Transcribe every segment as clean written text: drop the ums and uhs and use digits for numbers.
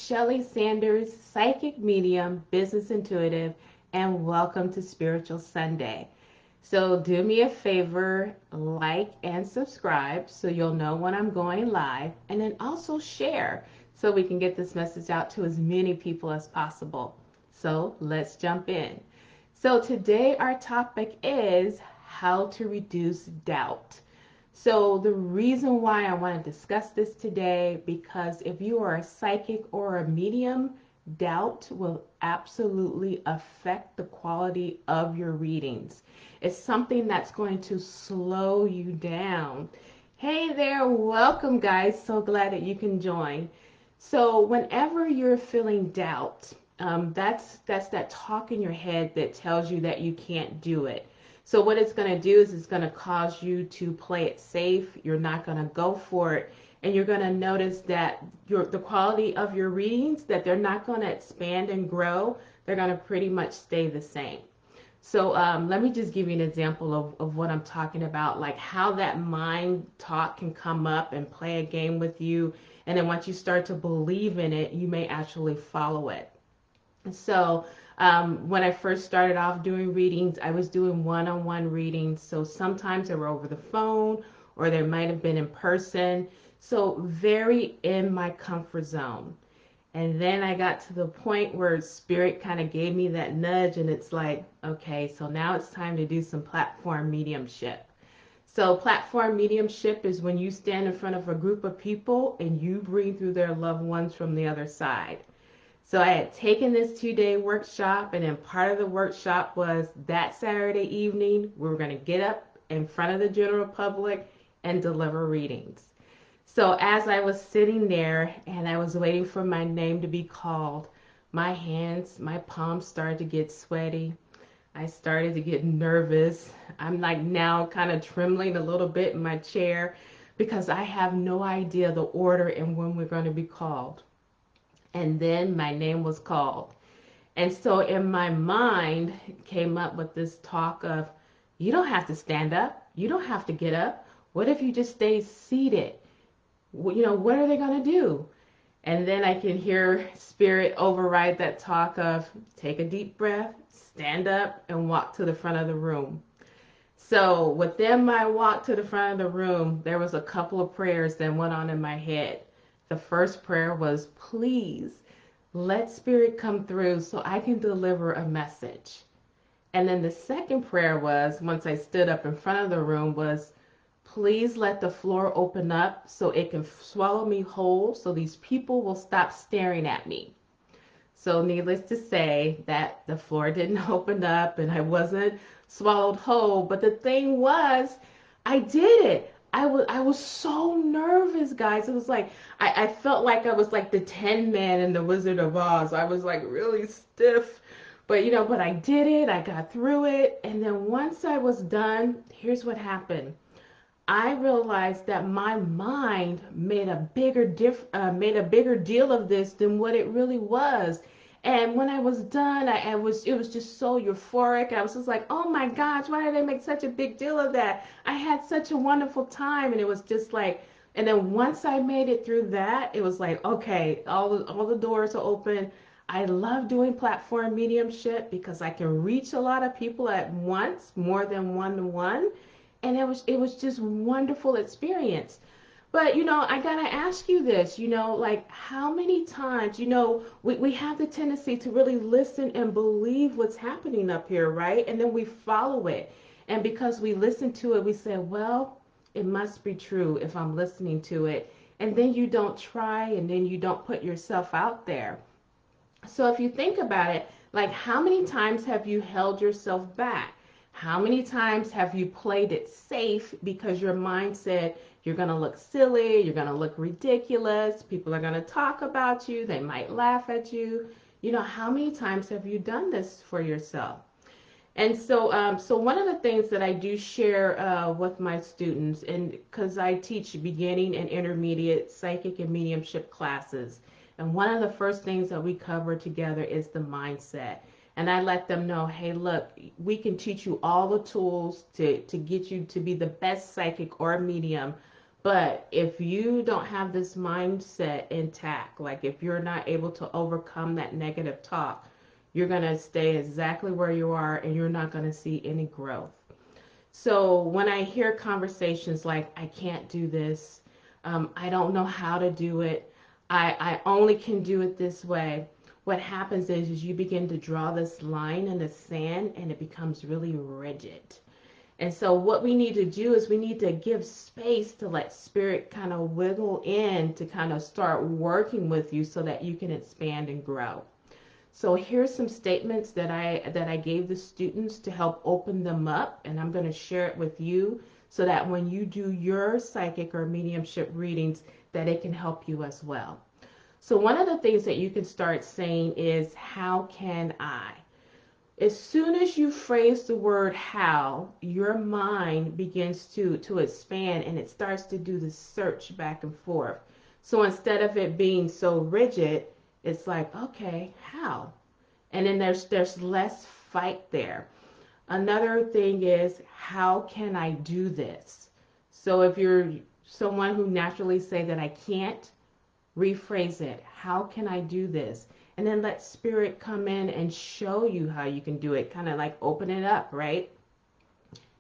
Shelley Sanders, Psychic Medium, Business Intuitive, and welcome to Spiritual Sunday. So do me a favor, like and subscribe so you'll know when I'm going live, and then also share so we can get this message out to as many people as possible. So let's jump in. So today our topic is how to reduce doubt. So the reason why I want to discuss this today, because if you are a psychic or a medium, doubt will absolutely affect the quality of your readings. It's something that's going to slow you down. Hey there, welcome guys. So glad that you can join. So whenever you're feeling doubt, that's that talk in your head that tells you that you can't do it. So what it's going to do is it's going to cause you to play it safe. You're not going to go for it. And you're going to notice that the quality of your readings, that they're not going to expand and grow. They're going to pretty much stay the same. So let me just give you an example of what I'm talking about, like how that mind talk can come up and play a game with you. And then once you start to believe in it, you may actually follow it. So when I first started off doing readings, I was doing one-on-one readings. So sometimes they were over the phone or they might have been in person. So very in my comfort zone. And then I got to the point where Spirit kind of gave me that nudge, and it's like, okay, so now it's time to do some platform mediumship. So platform mediumship is when you stand in front of a group of people and you bring through their loved ones from the other side. So I had taken this 2-day workshop, and then part of the workshop was that Saturday evening, we were going to get up in front of the general public and deliver readings. So as I was sitting there and I was waiting for my name to be called, my hands, my palms started to get sweaty. I started to get nervous. I'm like now kind of trembling a little bit in my chair because I have no idea the order and when we're going to be called. And then my name was called. And so in my mind came up with this talk of, you don't have to stand up. You don't have to get up. What if you just stay seated? You know, what are they going to do? And then I can hear Spirit override that talk of, take a deep breath, stand up, and walk to the front of the room. So within my walk to the front of the room, there was a couple of prayers that went on in my head. The first prayer was, please let Spirit come through so I can deliver a message. And then the second prayer was, once I stood up in front of the room, was, please let the floor open up so it can swallow me whole so these people will stop staring at me. So needless to say that the floor didn't open up and I wasn't swallowed whole. But the thing was, I did it. I was so nervous, guys. It was like, I felt like I was like the Tin Man in the Wizard of Oz. I was like really stiff. But but I did it. I got through it. And then once I was done, here's what happened. I realized that my mind made a bigger deal of this than what it really was. And when I was done, it was just so euphoric. I was just like, oh my gosh, why did they make such a big deal of that? I had such a wonderful time, and it was just like, and then once I made it through that, it was like, okay, all the doors are open. I love doing platform mediumship because I can reach a lot of people at once, more than one-to-one. And it was just wonderful experience. But I gotta ask you this, like how many times, we have the tendency to really listen and believe what's happening up here, right? And then we follow it. And because we listen to it, we say, well, it must be true if I'm listening to it. And then you don't try, and then you don't put yourself out there. So if you think about it, like how many times have you held yourself back? How many times have you played it safe because your mind said you're going to look silly, you're going to look ridiculous, people are going to talk about you, they might laugh at you. How many times have you done this for yourself? And so one of the things that I do share with my students, and because I teach beginning and intermediate psychic and mediumship classes, and one of the first things that we cover together is the mindset. And I let them know, hey, look, we can teach you all the tools to get you to be the best psychic or medium, But if you don't have this mindset intact, like if you're not able to overcome that negative talk, you're going to stay exactly where you are and you're not going to see any growth. So when I hear conversations like, I can't do this, I don't know how to do it, I only can do it this way, what happens is you begin to draw this line in the sand and it becomes really rigid. And so what we need to do is we need to give space to let spirit kind of wiggle in to kind of start working with you so that you can expand and grow. So here's some statements that I gave the students to help open them up, and I'm going to share it with you so that when you do your psychic or mediumship readings, that it can help you as well. So one of the things that you can start saying is, how can I? As soon as you phrase the word how, your mind begins to expand and it starts to do the search back and forth. So instead of it being so rigid, it's like, okay, how? And then there's less fight there. Another thing is, how can I do this? So if you're someone who naturally say that I can't, rephrase it. How can I do this? And then let spirit come in and show you how you can do it. Kind of like open it up, right?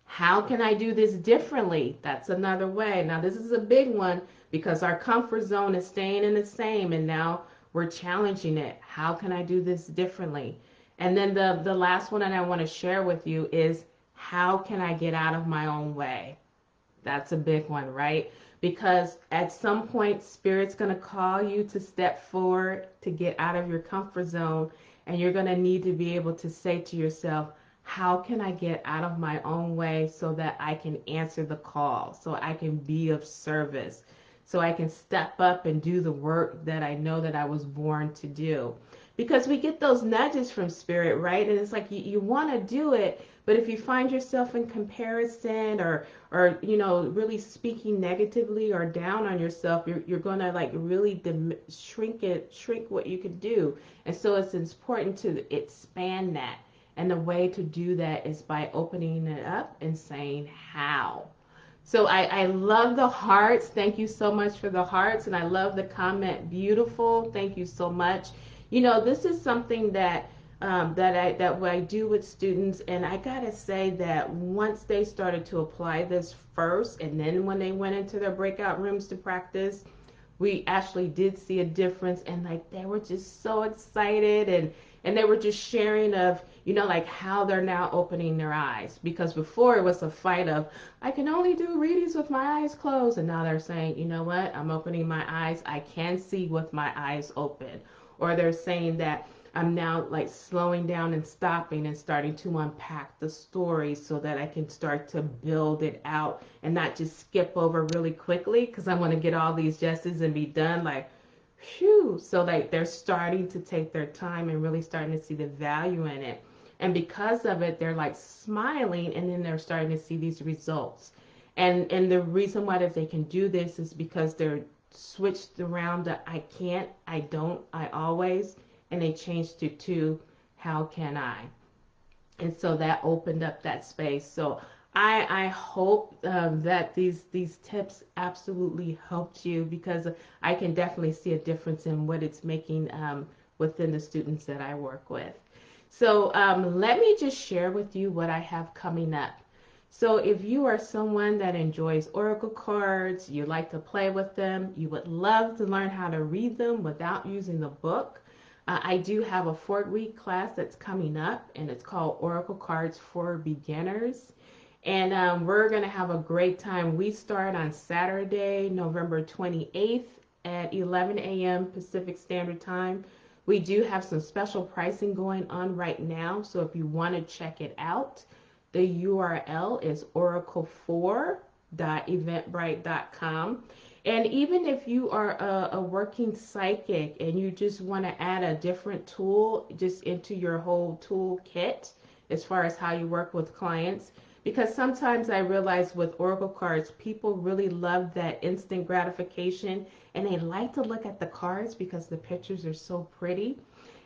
How can I do this differently? That's another way. Now, this is a big one because our comfort zone is staying in the same, and now we're challenging it. How can I do this differently? And then the last one that I want to share with you is, how can I get out of my own way? That's a big one, right? Because at some point, Spirit's going to call you to step forward, to get out of your comfort zone, and you're going to need to be able to say to yourself, how can I get out of my own way so that I can answer the call, so I can be of service, so I can step up and do the work that I know that I was born to do? Because we get those nudges from Spirit, right? And it's like you want to do it, but if you find yourself in comparison or really speaking negatively or down on yourself, you're going to like really shrink what you can do. And so it's important to expand that. And the way to do that is by opening it up and saying how. So I love the hearts. Thank you so much for the hearts. And I love the comment, beautiful. Thank you so much. This is something that I do with students, and I gotta say that once they started to apply this first, and then when they went into their breakout rooms to practice, we actually did see a difference, and like they were just so excited, and they were just sharing of like how they're now opening their eyes, because before it was a fight of, I can only do readings with my eyes closed, and now they're saying, you know what, I'm opening my eyes, I can see with my eyes open. Or they're saying that I'm now like slowing down and stopping and starting to unpack the story so that I can start to build it out and not just skip over really quickly because I want to get all these yeses and be done. Like, phew. So like they're starting to take their time and really starting to see the value in it. And because of it, they're like smiling, and then they're starting to see these results. And the reason why that they can do this is because they're switched around the I can't, I don't, I always, and they changed to how can I? And so that opened up that space. So I hope that these tips absolutely helped you, because I can definitely see a difference in what it's making within the students that I work with. So let me just share with you what I have coming up. So if you are someone that enjoys oracle cards, you like to play with them, you would love to learn how to read them without using the book, I do have a 4-week class that's coming up, and it's called Oracle Cards for Beginners. And we're going to have a great time. We start on Saturday, November 28th at 11 a.m. Pacific Standard Time. We do have some special pricing going on right now, so if you want to check it out, the URL is oracle4.eventbrite.com. And even if you are a working psychic and you just want to add a different tool just into your whole toolkit as far as how you work with clients, because sometimes I realize with oracle cards, people really love that instant gratification, and they like to look at the cards because the pictures are so pretty.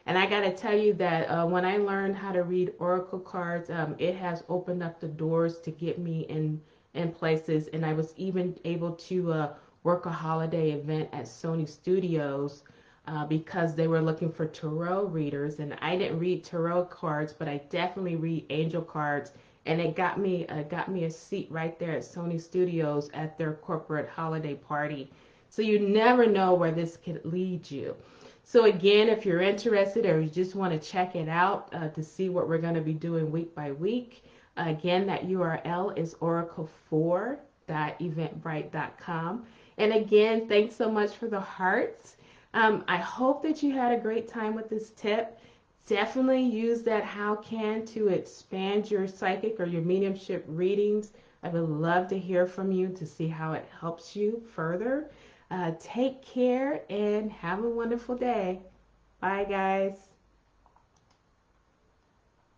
And I got to tell you that when I learned how to read oracle cards, it has opened up the doors to get me in places, and I was even able to work a holiday event at Sony Studios because they were looking for tarot readers, and I didn't read tarot cards, but I definitely read angel cards, and it got me a seat right there at Sony Studios at their corporate holiday party. So you never know where this could lead you. So again, if you're interested or you just want to check it out to see what we're going to be doing week by week, again, that URL is oracle4.eventbrite.com. And again, thanks so much for the hearts. I hope that you had a great time with this tip. Definitely use that how can to expand your psychic or your mediumship readings. I would love to hear from you to see how it helps you further. Take care and have a wonderful day. Bye, guys.